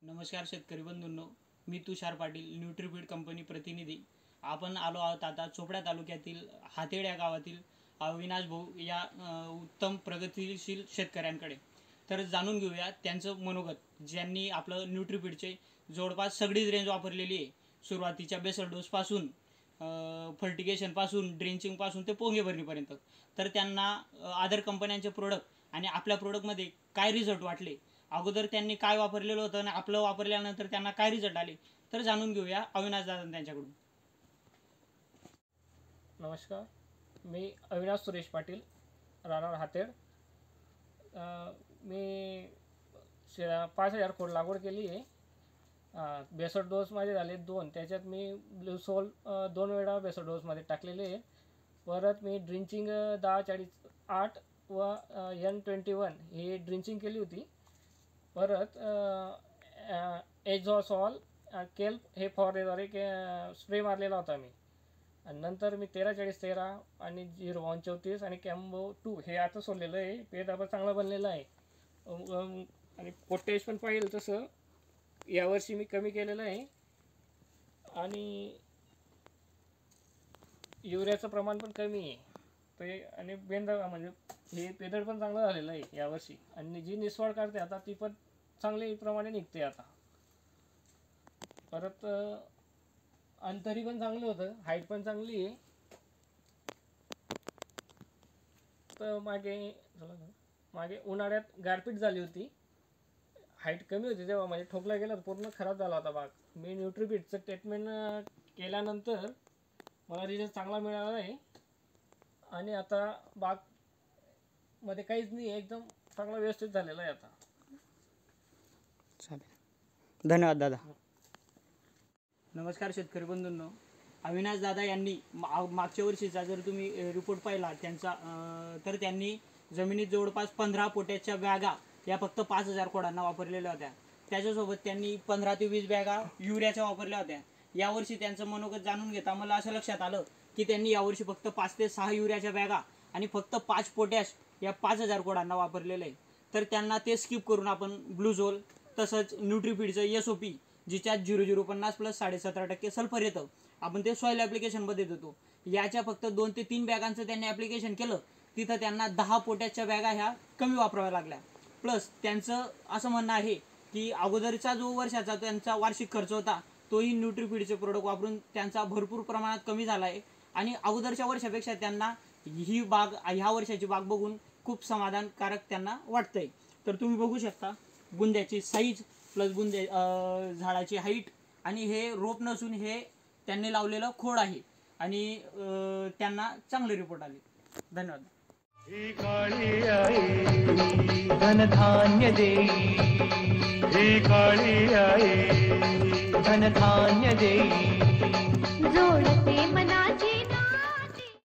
नमस्कार शेतकरी बंधूंनो, मी तुषार पाटील, न्यूट्रीफीड कंपनी प्रतिनिधी. आपण आलो आहोत आता चोपडा तालुक्यातील हातेड या गावातील अविनाश भाऊ या उत्तम प्रगतीशील शेतकऱ्यांकडे. तर जाणून घेऊया त्यांचं मनोगत, ज्यांनी आपलं न्यूट्रीफीडचे जवळपास सगळीच रेंज वापरलेली आहे. सुरुवातीच्या बेसल डोसपासून फर्टिगेशनपासून ड्रेंचिंगपासून ते पोंगे भरणीपर्यंत. तर त्यांना अदर कंपन्यांचे प्रोडक्ट आणि आपल्या प्रोडक्टमध्ये काय रिझल्ट वाटले, अगोदर त्यांनी काय वापरलेलं होतं आणि आपलं वापरल्यानंतर त्यांना काय रिझल्ट आले, तर जाणून घेऊया अविनाश दादा त्यांच्याकडून. नमस्कार, मी अविनाश सुरेश पाटील, राहणार हातेड. मी 5,000 खोड लागवड केली आहे. बेसड डोसमध्ये झाले 2, त्याच्यात मी ब्लूसोल 2 वेळा बेसड डोसमध्ये टाकलेले आहे. परत मी ड्रिंचिंग 10-40-8 व N21 ही ड्रिंचिंग केली होती. परत एझॉसॉल केल्प हे फॉरेद्वारे स्प्रे मारलेला होता मी. आणि नंतर मी 13-40-13 आणि 0-1-34 आणि कॅम्बो 2 हे आता सोडलेलं आहे. पेट आता चांगला बनलेलं आहे. आणि पोटॅश पण पाहिलं तसं यावर्षी मी कमी केलेलं आहे. आणि युरियाचं प्रमाण पण कमी आहे ते. आणि म्हणजे हे पेदड पण चांगलं झालेलं आहे यावर्षी. आणि जी निस्वाड काढते आता ती पण चांगल्या प्रमाणे निघते आता. परत अंतरी पण चांगलं होतं, हाईट पण चांगली आहे. तर मागे उन्हाळ्यात गारपीट झाली होती, हाईट कमी होती तेव्हा, म्हणजे ठोकला गेला पूर्ण खराब झाला होता बाग. मी न्यूट्रीफीडचं ट्रीटमेंट केल्यानंतर मला रिझल्ट चांगला मिळाला आहे. आणि आता बाग मध्ये काहीच नाही, एकदम चांगला व्यवस्थित झालेला आहे आता. चालेल, धन्यवाद दादा. नमस्कार शेतकरी बंधूंनो, अविनाश दादा यांनी मागच्या वर्षीचा जर तुम्ही रिपोर्ट पाहिला त्यांचा, तर त्यांनी जमिनीत जवळपास 15 पोटॅशच्या बॅगा या फक्त 5,000 खोडांना वापरलेल्या होत्या. त्याच्यासोबत त्यांनी 15 ते 20 बॅगा युरियाच्या वापरल्या होत्या. यावर्षी त्यांचं मनोगत जाणून घेता मला असं लक्षात आलं की त्यांनी यावर्षी फक्त 5 ते 6 युरियाच्या बॅगा आणि फक्त 5 पोटॅश या 5,000 खोडांना वापरलेलं आहे. तर त्यांना ते स्किप करून आपण ब्लूझोल तसंच न्यूट्रीफीडचं SOP जिच्यात 0050 + 17.5% सल्फर येतं, आपण ते सॉईल ॲप्लिकेशनमध्ये देतो. याच्या फक्त 2 ते 3 बॅगांचं त्यांनी ॲप्लिकेशन केलं. तिथं त्यांना 10 पोटॅशच्या बॅगा ह्या कमी वापराव्या लागल्या. प्लस त्यांचं असं म्हणणं आहे की अगोदरचा जो वर्षाचा त्यांचा वार्षिक खर्च होता तोही न्यूट्रीफीडचे प्रोडक्ट वापरून त्यांचा भरपूर प्रमाणात कमी झाला आहे. आणि अगोदरच्या वर्षापेक्षा त्यांना ही बाग, ह्या वर्षाची बाग बघून खूप समाधानकारक त्यांना वाटतंय. तर तुम्ही बघू शकता बुंद्याची साईज प्लस झाडाची हाईट, आणि हे रोप नसून हे त्यांनी लावलेलं खोड आहे. आणि त्यांना चांगले रिपोर्ट आले. धन्यवाद. ही काळी आई धनधान्य देई, ही काळी आई धनधान्य देई.